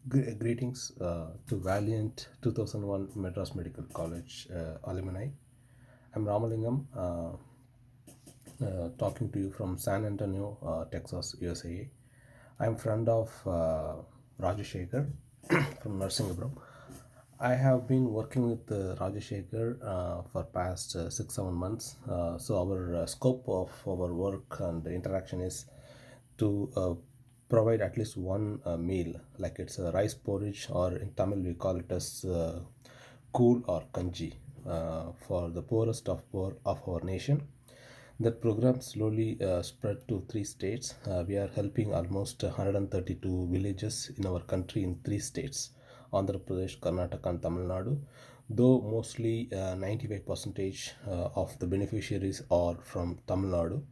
Greetings to Valiant 2001 Madras Medical College alumni. I'm Ramalingam, talking to you from San Antonio, Texas, USA. I'm friend of Rajashekar from Narsingapuram. I have been working with Rajashekar for past 6-7 months. So our scope of our work and interaction is to provide at least one meal, like it's a rice porridge, or in Tamil we call it as cool or kanji, for the poorest of poor of our nation. That program slowly spread to three states. We are helping almost 132 villages in our country in three states: Andhra Pradesh, Karnataka, and Tamil Nadu. Though mostly 95 percentage of the beneficiaries are from Tamil Nadu.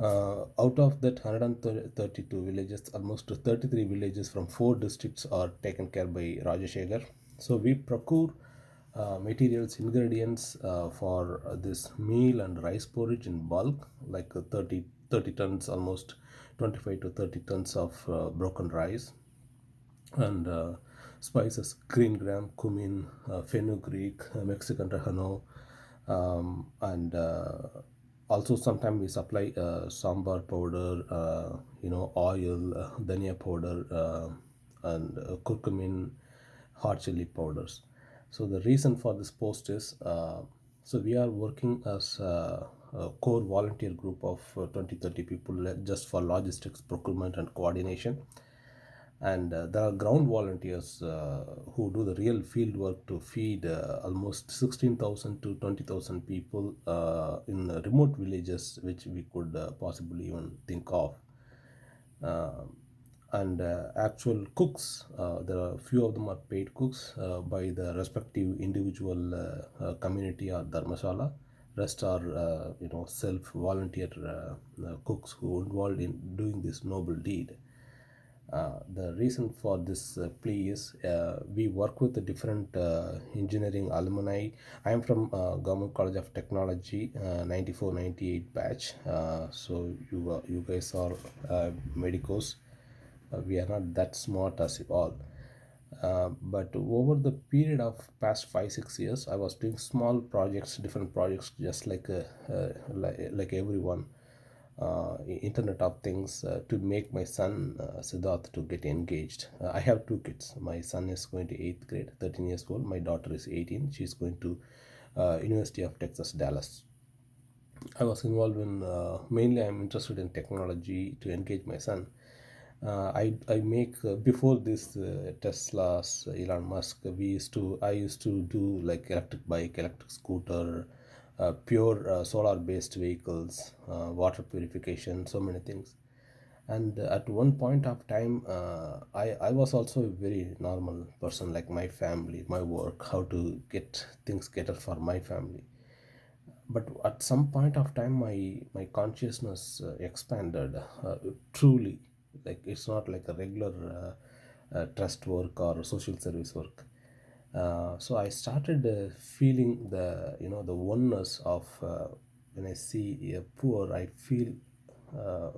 Out of that 132 villages, almost 33 villages from four districts are taken care by Rajashekar. So we procure materials, ingredients for this meal and rice porridge in bulk, like 30 tons, almost 25 to 30 tons of broken rice, and spices: green gram, cumin, fenugreek, Mexican oregano, and also sometimes we supply sambar powder, oil, dhania powder, and curcumin, hot chili powders. So the reason for this post is, so we are working as a core volunteer group of 20-30 people, just for logistics, procurement, and coordination. And there are ground volunteers who do the real field work to feed almost 16,000 to 20,000 people in remote villages, which we could possibly even think of. And actual cooks, there are few of them are paid cooks by the respective individual community or dharmasala. Rest are self volunteer cooks who involved in doing this noble deed. The reason for this plea is, we work with the different engineering alumni. I am from Government College of Technology, 94-98 batch. So you guys are medicos. We are not that smart as you all. But over the period of past 5-6 years, I was doing small projects, different projects, just like everyone. Internet of Things, to make my son Siddharth to get engaged. I have two kids. My son is going to 8th grade, 13 years old. My daughter is 18. She's going to University of Texas, Dallas. I was involved in, mainly I'm interested in technology to engage my son. I make, before this Tesla's, Elon Musk, I used to do like electric bike, electric scooter, pure solar based vehicles, water purification, so many things. And at one point of time, I was also a very normal person, like my family, my work, how to get things better for my family. But at some point of time, my consciousness expanded, truly. Like, it's not like a regular trust work or social service work. So I started feeling the oneness of, when I see a poor, I feel uh,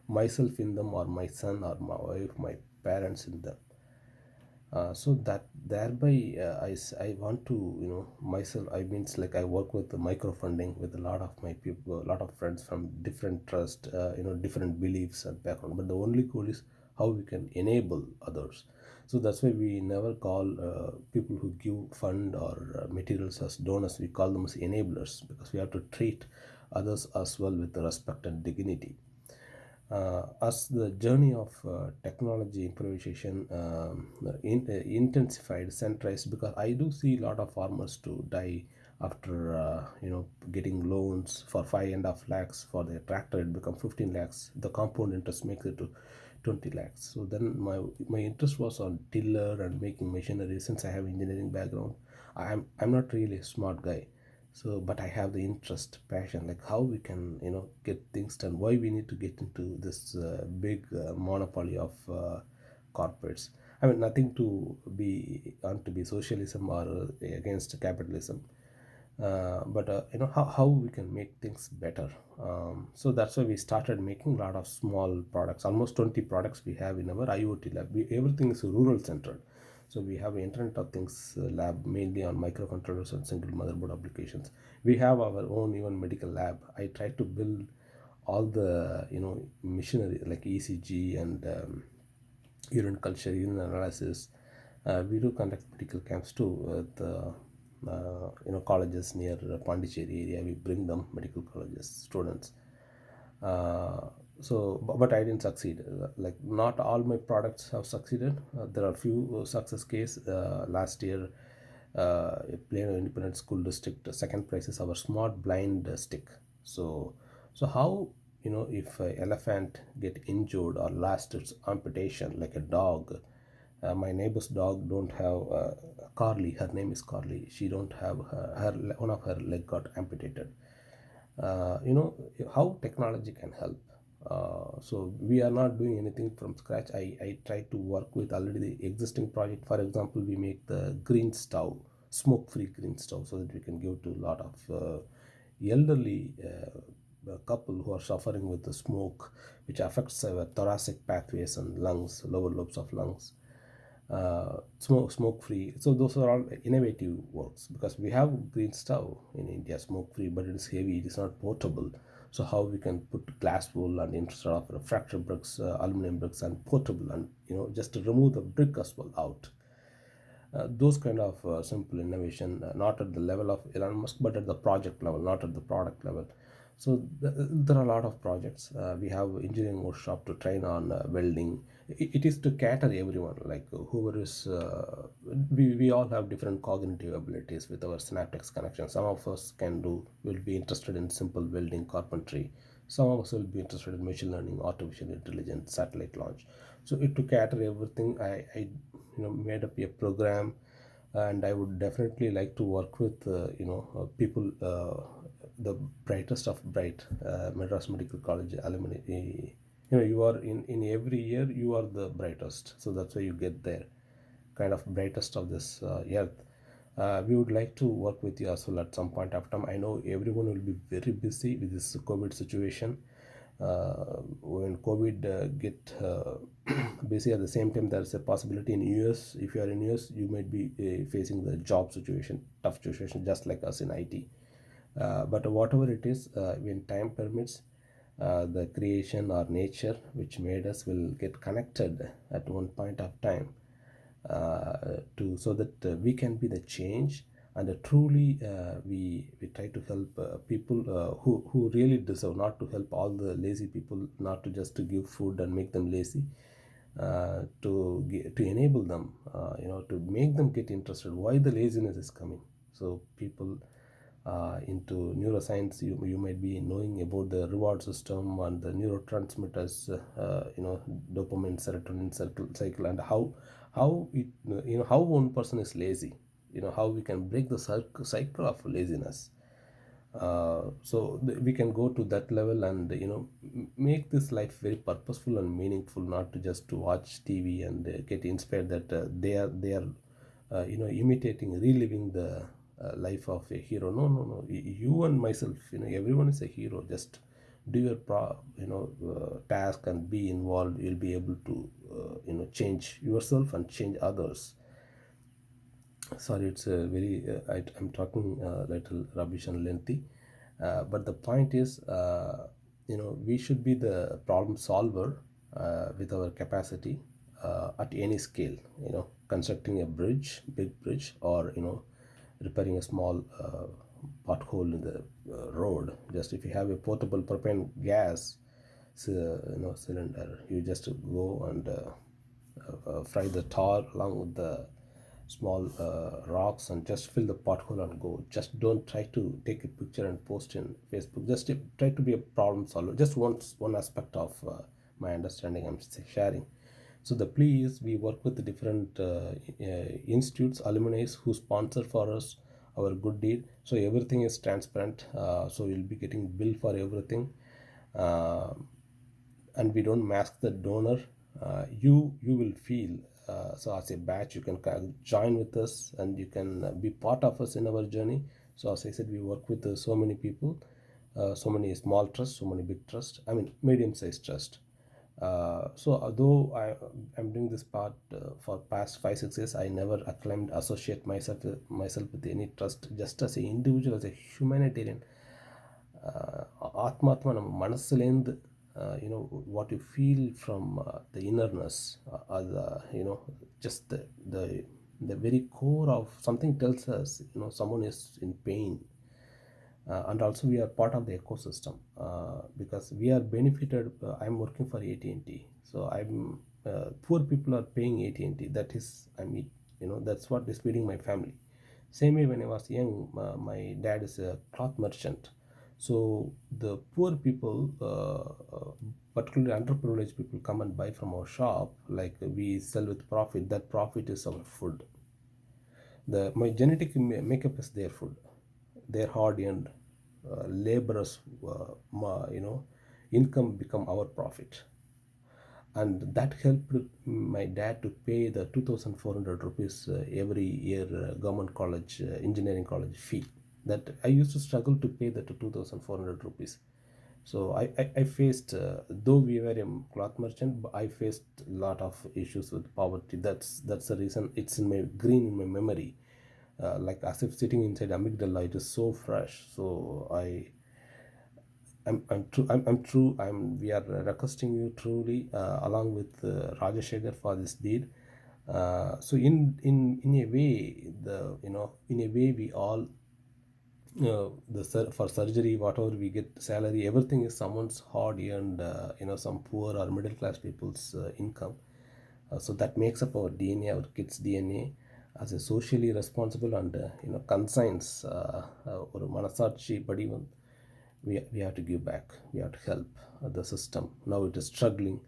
myself in them, or my son or my wife, my parents in them. So that thereby, I want to, myself, I means, like, I work with the microfunding with a lot of my people, a lot of friends from different trust, different beliefs and background. But the only goal is how we can enable others. So that's why we never call people who give fund or materials as donors. We call them as enablers, because we have to treat others as well with respect and dignity. As the journey of technology improvisation intensified, centralized, because I do see a lot of farmers to die after getting loans for 5.5 lakhs for their tractor. It become 15 lakhs. The compound interest makes it to 20 lakhs. So then my interest was on tiller and making machinery. Since I have engineering background, I'm not really a smart guy. So, but I have the interest, passion, like how we can get things done, why we need to get into this big monopoly of corporates. I mean, nothing to be socialism or against capitalism. but how we can make things better. So that's why we started making a lot of small products. Almost 20 products we have in our IoT lab. Everything is rural centered. So we have Internet of Things lab mainly on microcontrollers and single motherboard applications. We have our own even medical lab. I try to build all the machinery like ECG and urine culture, urine analysis. We do conduct medical camps too at colleges near Pondicherry area. We bring them medical colleges students. But I didn't succeed. Like not all my products have succeeded. There are few success case. Last year, Plano Independent School District second prize is our smart blind stick. So how if an elephant get injured or lost its amputation like a dog. My neighbor's dog don't have Carly. Her name is Carly. She don't have her one of her leg got amputated. You know how technology can help. So we are not doing anything from scratch. I try to work with already the existing project. For example, we make the green stove, smoke-free green stove, so that we can give to a lot of elderly couple who are suffering with the smoke, which affects our thoracic pathways and lungs, lower lobes of lungs. Smoke free. So those are all innovative works, because we have green stove in India, smoke free, but it is heavy, it is not portable. So how we can put glass wool and instead of refractory bricks, aluminum bricks and portable, and just to remove the brick as well out. Those kind of simple innovation, not at the level of Elon Musk, but at the project level, not at the product level. So there are a lot of projects. We have engineering workshop to train on welding. It is to cater everyone, like whoever is. We all have different cognitive abilities with our synaptics connection. Some of us will be interested in simple welding, carpentry. Some of us will be interested in machine learning, artificial intelligence, satellite launch. So to cater everything, I made up a program, and I would definitely like to work with people, the brightest of bright, Madras Medical College alumni. You are in every year you are the brightest, so that's why you get there, kind of brightest of this earth. We would like to work with you as well at some point of time. I know everyone will be very busy with this COVID situation. When COVID get busy, at the same time there is a possibility in US. If you are in US, you might be facing the job situation, tough situation, just like us in IT. But whatever it is, when time permits, the creation or nature which made us will get connected at one point of time, to so that we can be the change, and truly we try to help people who really deserve, not to help all the lazy people, not to just to give food and make them lazy, to enable them, to make them get interested why the laziness is coming. So people into neuroscience, you might be knowing about the reward system and the neurotransmitters, dopamine, serotonin cycle, and how it how one person is lazy, how we can break the cycle of laziness. We can go to that level and make this life very purposeful and meaningful, not to just to watch TV and get inspired that they are imitating, reliving the life of a hero. No. You and myself, everyone is a hero. Just do your task and be involved. You'll be able to change yourself and change others. Sorry, it's a very I'm talking a little rubbish and lengthy, but the point is, we should be the problem solver with our capacity at any scale. Constructing a big bridge, or repairing a small pothole in the road. Just if you have a portable propane gas cylinder, you just go and fry the tar along with the small rocks and just fill the pothole and go. Just don't try to take a picture and post in Facebook. Just try to be a problem solver. Just one aspect of my understanding I'm sharing. So the plea is, we work with the different institutes, alumni who sponsor for us our good deed. So everything is transparent. So you'll be getting bill for everything. And we don't mask the donor. You will feel, so as a batch you can join with us, and you can be part of us in our journey. So as I said, we work with so many people, so many small trusts, so many big trusts. I mean, medium-sized trust. So although I'm doing this part for past 5 6 years, I never acclaimed associate myself with any trust. Just as an individual, as a humanitarian, ಆತ್ಮಾತ್ಮ ನಮ್ಮ ಮನಸ್ಸಲ್ಲಿಂದ what you feel from the innerness, just the the very core of something tells us someone is in pain. And also we are part of the ecosystem, because we are benefited. I'm working for AT&T, so I'm poor people are paying AT&T. That is, I mean, that's what is feeding my family. Same way, when I was young, my dad is a cloth merchant. So the poor people, particularly underprivileged people, come and buy from our shop. Like, we sell with profit. That profit is our food. My genetic makeup is their food, their hard earned laborers, income become our profit. And that helped my dad to pay the 2,400 rupees every year government college, engineering college fee. That I used to struggle to pay that 2,400 rupees. So I faced, though we were a cloth merchant, but I faced a lot of issues with poverty. That's the reason it's in my green in my memory, like as if sitting inside amygdala. It is so fresh. So I'm true. I'm true. We are requesting you truly, along with Rajashekar, for this deed. So in a way, in a way, we all, for surgery, whatever we get salary, everything is someone's hard earned, some poor or middle class people's income. So that makes up our DNA, our kids' DNA, as a socially responsible and conscience, ஒரு மனசாட்சி படி we have to give back. We have to help the system. Now it is struggling.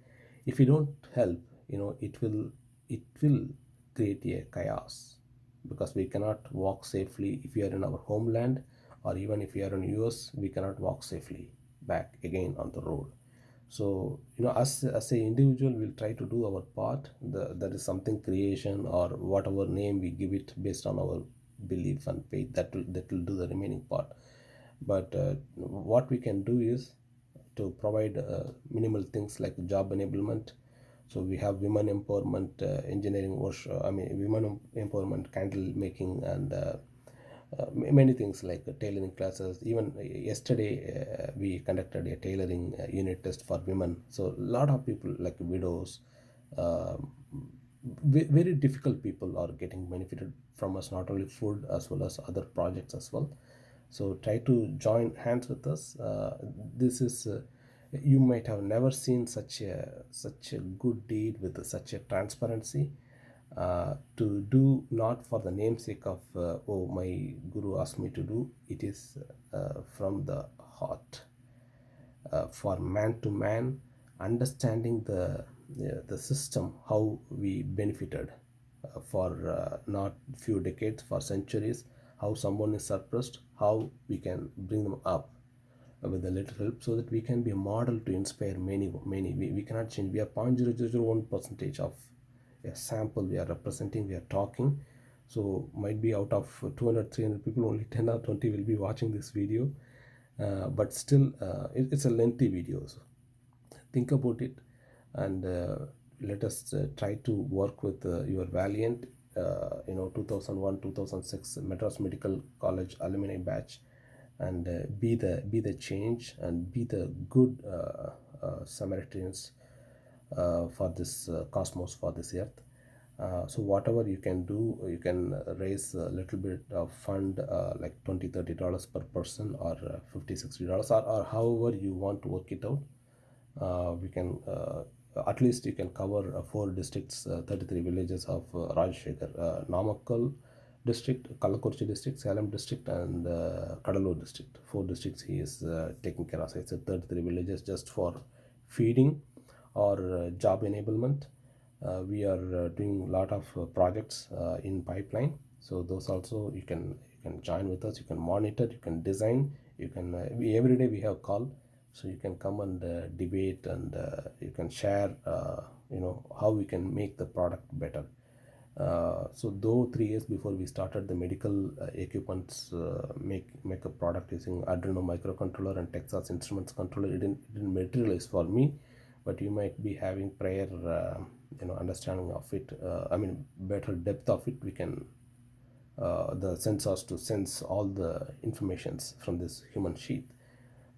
If we don't help, it will create a chaos, because we cannot walk safely. If we are in our homeland, or even if we are in US, we cannot walk safely back again on the road. So as a individual, we'll try to do our part. That is something creation, or whatever name we give it based on our belief and faith, that will do the remaining part. But what we can do is to provide minimal things like job enablement. So we have women empowerment, engineering workshop, women empowerment, candle making, and many things like tailoring classes. Even yesterday, we conducted a tailoring unit test for women. So a lot of people, like widows, um, very difficult people, are getting benefited from us, not only food as well as other projects as well. So try to join hands with us. This is, you might have never seen such a good deed with such a transparency, to do, not for the namesake of, oh, my guru asked me to do. It is from the heart, for man to man, understanding the system, how we benefited for not few decades, for centuries, how someone is suppressed, how we can bring them up with a little help, so that we can be a model to inspire many. We cannot change. We are 0.0001% of a sample we are representing, we are talking. So might be out of 200 300 people, only 10 or 20 will be watching this video. But still, it's a lengthy video. So think about it, and let us try to work with your valiant, 2001 2006 Madras Medical College alumni batch, and be the change, and be the good Samaritans for this cosmos, for this earth. So whatever you can do, you can raise a little bit of fund, like $20 $30 per person, or $50 $60, or however you want to work it out. We can, at least you can cover 4 districts, 33 villages of Rajashekar, Namakkal district, Kalakurchi district, Salem district, and Kadalur district. 4 districts he is taking care of. So it's 33 villages just for feeding or job enablement. We are doing a lot of projects in pipeline. So those also you can join with us. You can monitor, you can design, you can every day we have call, so you can come and debate, and you can share how we can make the product better. So though 3 years before we started the medical equipments, make a product using Arduino microcontroller and Texas Instruments controller, it didn't materialize for me, but you might be having prior understanding of it. I mean, better depth of it. We can the sensors to sense all the informations from this human sheath.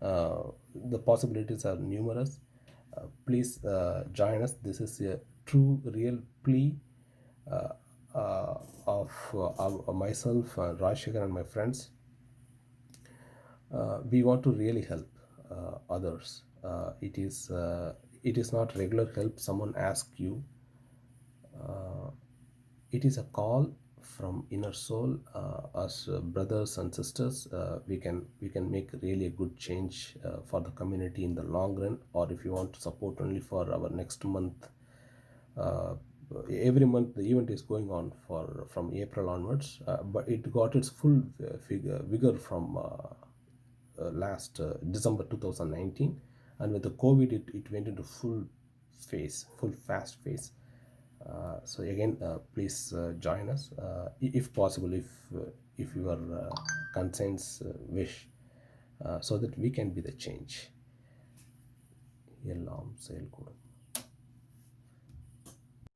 The possibilities are numerous. Please join us. This is a true, real plea uh, of myself, Rajshekar, and my friends. We want to really help others. It is not regular help. Someone asks you. It is a call from inner soul. As brothers and sisters, we can make really a good change for the community in the long run. Or if you want to support only for our next month, uh, every month the event is going on for from April onwards, but it got its full vigor from last December 2019, and with the COVID it went into full fast phase. So again, please join us, if possible, if your conscience wish, so that we can be the change. Eல்லாம் செயல்கூடும்.